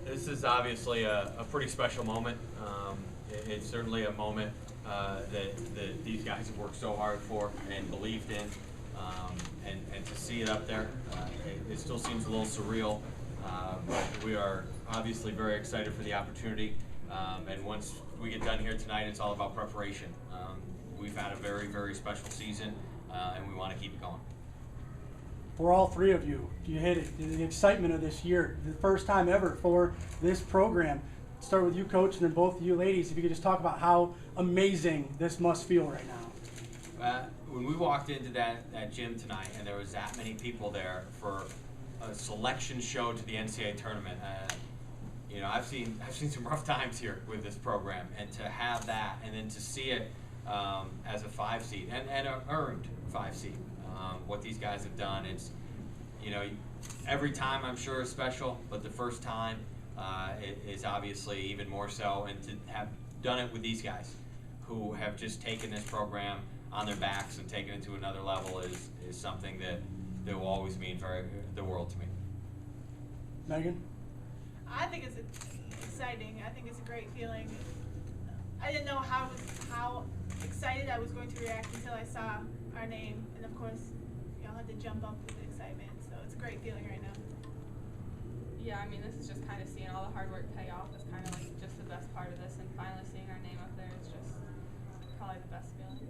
This is obviously a pretty special moment. It's certainly a moment that these guys have worked so hard for and believed in. And to see it up there, it still seems a little surreal. But we are obviously very excited for the opportunity. And once we get done here tonight, it's all about preparation. We've had a very, very special season, and we want to keep it going. For all three of you, you hit it. The excitement of this year, the first time ever for this program. Start with you, Coach, and then both of you ladies. If you could just talk about how amazing this must feel right now. When we walked into that gym tonight, and there was that many people there for a selection show to the NCAA tournament, you know, I've seen some rough times here with this program, and to have that, and then to see it as a 5 seed and an earned 5 seed. What these guys have done, it's, you know, every time I'm sure is special, but the first time is obviously even more so, and to have done it with these guys who have just taken this program on their backs and taken it to another level is something that will always mean the world to me. Megan? I think it's exciting. I think it's a great feeling. I didn't know how excited I was going to react until I saw our name, and of course, y'all had to jump up with the excitement. So it's a great feeling right now. Yeah, I mean, this is just kind of seeing all the hard work pay off. It's kind of like just the best part of this, and finally seeing our name up there is just probably the best feeling.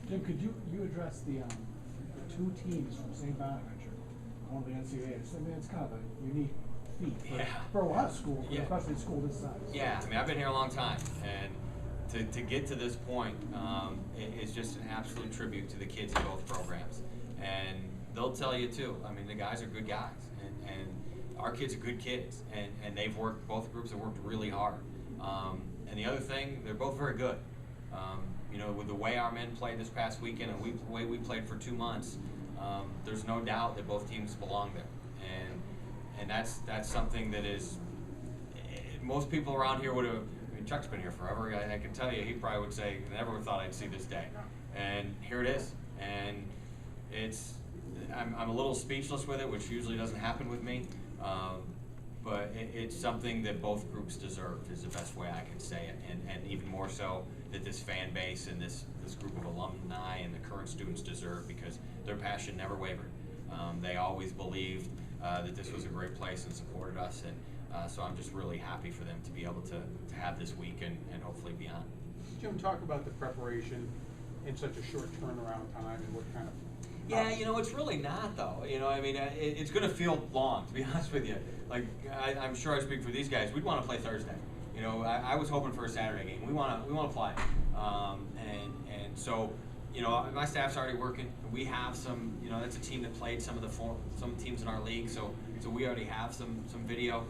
Jim, could you address the 2 teams from St. Bonaventure going to the NCAA? I mean, it's kind of a unique feat for a lot of schools, especially a school this size. Yeah, I mean, I've been here a long time, and to get to this point is just an absolute tribute to the kids in both programs. And they'll tell you too, I mean, the guys are good guys, and our kids are good kids, and they've worked, both groups have worked really hard. And the other thing, they're both very good. You know, with the way our men played this past weekend and the way we played for 2 months, there's no doubt that both teams belong there. And that's something that is, most people around here would have, I mean, Chuck's been here forever. I can tell you, he probably would say, never thought I'd see this day. And here it is. And I'm a little speechless with it, which usually doesn't happen with me. But it's something that both groups deserve, is the best way I can say it. And even more so that this fan base and this group of alumni and the current students deserve, because their passion never wavered. They always believed that this was a great place and supported us. And so I'm just really happy for them to be able to have this week and hopefully beyond. Jim, talk about the preparation in such a short turnaround time and what kind of... Yeah, you know, it's really not, though. You know, I mean, it's going to feel long, to be honest with you. Like, I'm sure I speak for these guys. We'd want to play Thursday. You know, I was hoping for a Saturday game. We want to play. And so, you know, my staff's already working. We have some, you know, that's a team that played some teams in our league. So we already have some video.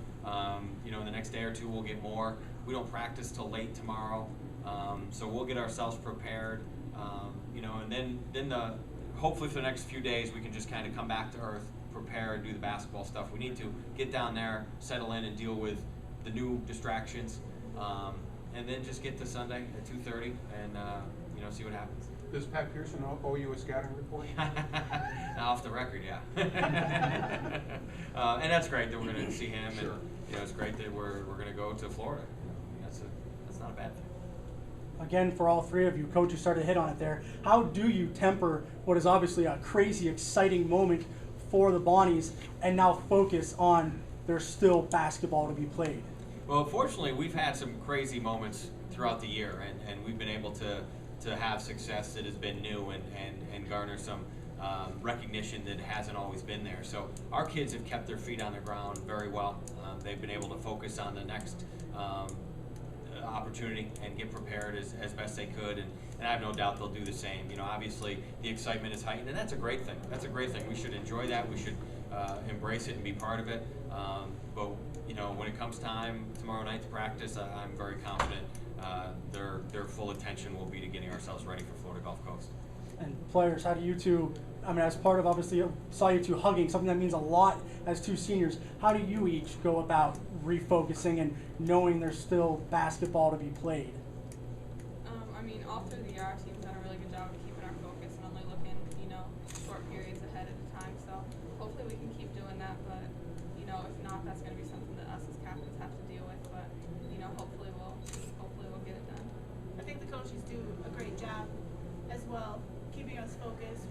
You know, in the next day or two, we'll get more. We don't practice till late tomorrow. So we'll get ourselves prepared. You know, and then hopefully for the next few days, we can just kind of come back to earth, prepare, and do the basketball stuff we need to, get down there, settle in, and deal with the new distractions, and then just get to Sunday at 2:30 and you know, see what happens. Does Pat Pearson owe you a scouting report? Off the record, yeah. And that's great that we're going to see him, Sure. and you know, it's great that we're going to go to Florida. You know, that's not a bad thing. Again, for all three of you, Coach, you started to hit on it there. How do you temper what is obviously a crazy, exciting moment for the Bonnies and now focus on there's still basketball to be played? Well, fortunately, we've had some crazy moments throughout the year, and we've been able to have success that has been new and garner some recognition that hasn't always been there. So our kids have kept their feet on the ground very well. They've been able to focus on the next opportunity and get prepared as best they could, and I have no doubt they'll do the same. You know, obviously the excitement is heightened, and that's a great thing. That's a great thing. We should enjoy that. We should embrace it and be part of it. But you know, when it comes time tomorrow night to practice, I'm very confident their full attention will be to getting ourselves ready for Florida Gulf Coast. And players, how do you two, I mean, as part of obviously saw you two hugging, something that means a lot as two seniors, how do you each go about refocusing and knowing there's still basketball to be played? I mean, all through the year, our team's done a really good job of keeping our focus and only looking, you know, short periods ahead at a time. So hopefully we can keep doing that. But, you know, if not, not that's going to be something that us as captains have to deal with, but you know, hopefully we'll get it done. I think the coaches do a great job as well, keeping us focused,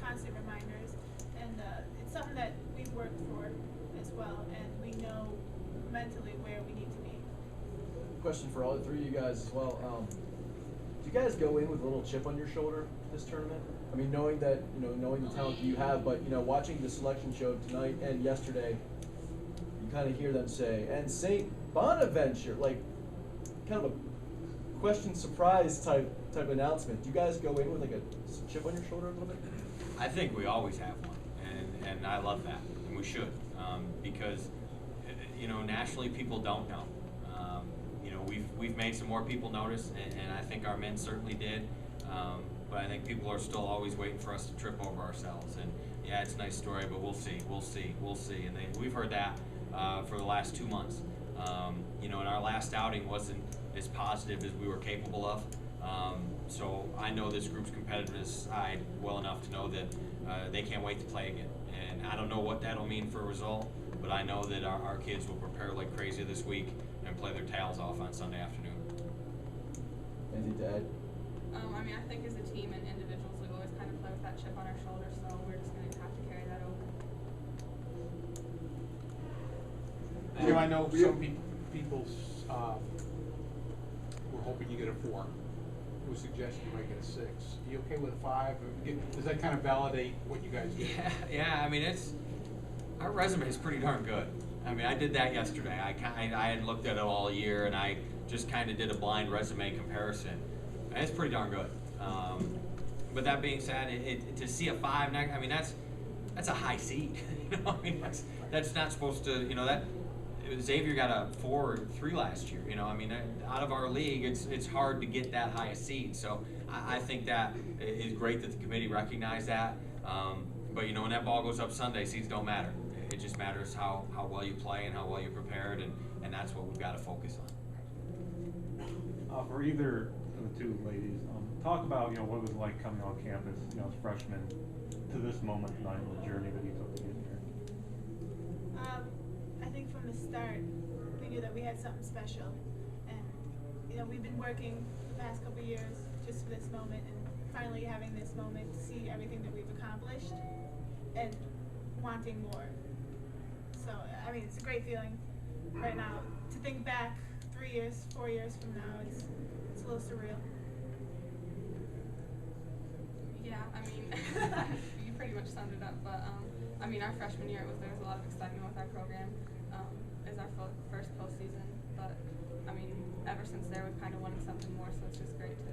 constant reminders, and it's something that we've worked for as well, and we know mentally where we need to be. Question for all three of you guys as well. Do you guys go in with a little chip on your shoulder this tournament? I mean, knowing that, knowing the talent that you have, but, watching the selection show tonight and yesterday, you kind of hear them say, and St. Bonaventure, like, kind of a question surprise type announcement. Do you guys go in with like a chip on your shoulder a little bit? I think we always have one, and I love that, and we should, because nationally people don't know. We've made some more people notice, and I think our men certainly did. But I think people are still always waiting for us to trip over ourselves. And yeah, it's a nice story, but we'll see. And we've heard that for the last 2 months. And our last outing wasn't as positive as we were capable of. So I know this group's competitiveness side well enough to know that they can't wait to play again. And I don't know what that'll mean for a result, but I know that our kids will prepare like crazy this week and play their tails off on Sunday afternoon. Anything to add? I think as a team and individuals, we always kind of play with that chip on our shoulder, so we're just going to have to carry that over. Jim, I know some people were hoping you get a 4. Was suggesting you might get a 6. Are you okay with a 5? Does that kind of validate what you guys did? Yeah. I mean, our resume is pretty darn good. I mean, I did that yesterday. I hadn't looked at it all year, and I just kind of did a blind resume comparison. And it's pretty darn good. But that being said, to see a 5 next, I mean, that's a high seed. I mean, that's not supposed to. That Xavier got a 4 or 3 last year. I mean, out of our league, it's hard to get that high a seed. So I think that is great that the committee recognized that. But when that ball goes up Sunday, seeds don't matter. It just matters how well you play and how well you're prepared, and that's what we've got to focus on. For either of the two ladies, talk about what it was like coming on campus, as freshmen, to this moment tonight, the journey that you took to get here. I think from the start, we knew that we had something special, and we've been working the past couple of years just for this moment, and finally having this moment to see everything that we've accomplished, and wanting more. So I mean, it's a great feeling right now. To think back 3 years, 4 years from now, it's a little surreal. Yeah, I mean, you pretty much summed it up, but I mean, our freshman year, there was a lot of excitement with our program. It's our first postseason, but I mean, ever since there, we've kind of wanted something more, so it's just great to